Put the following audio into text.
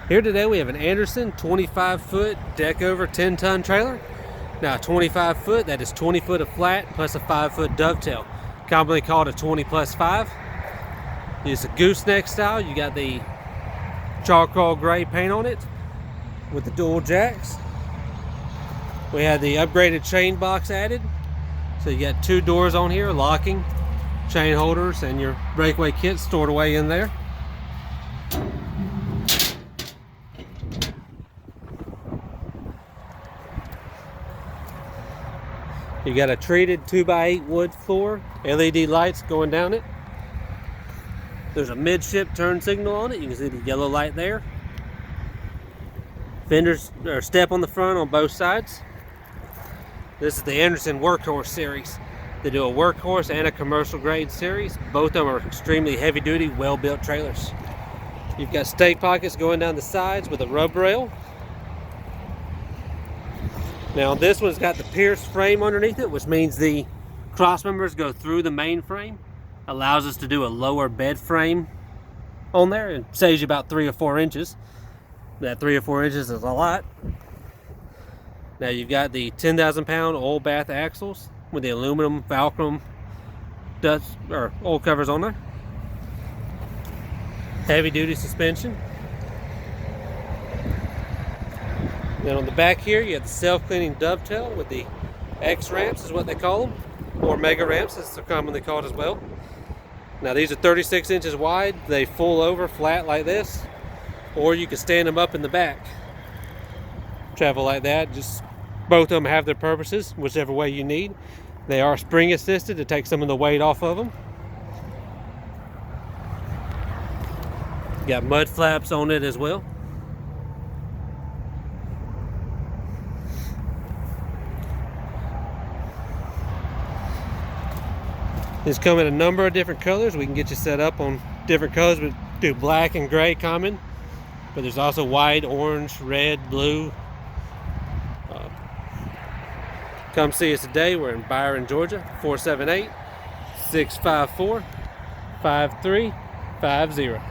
Here today we have an Anderson 25-foot deck over 10-ton trailer. Now 25 foot, that is 20 foot of flat plus a 5-foot dovetail, commonly called a 20+5. It's a gooseneck style. You got the charcoal gray paint on it with the dual jacks. We had the upgraded chain box added. So you got 2 doors on here, locking, chain holders, and your breakaway kit stored away in there. You got a treated 2x8 wood floor, LED lights going down it. There's a midship turn signal on it. You can see the yellow light there. Fenders or step on the front on both sides. This is the Anderson Workhorse series. They do a workhorse and a commercial grade series. Both of them are extremely heavy duty, well built trailers. You've got stake pockets going down the sides with a rub rail. Now this one's got the pierced frame underneath it, which means the cross members go through the main frame. Allows us to do a lower bed frame on there and saves you about 3 or 4 inches. That 3 or 4 inches is a lot. Now you've got the 10,000-pound oil bath axles with the aluminum Velcro dust or oil covers on there. Heavy duty suspension. Then on the back here, you have the self-cleaning dovetail with the X ramps, is what they call them, or mega ramps, as they're commonly called as well. Now these are 36 inches wide. They full over flat like this, or you can stand them up in the back. Travel like that. Just both of them have their purposes, whichever way you need. They are spring assisted to take some of the weight off of them. Got mud flaps on it as well. These come in a number of different colors. We can get you set up on different colors. We do black and gray common, but there's also white, orange, red, blue. Come see us today. We're in Byron, Georgia, 478-654-5350.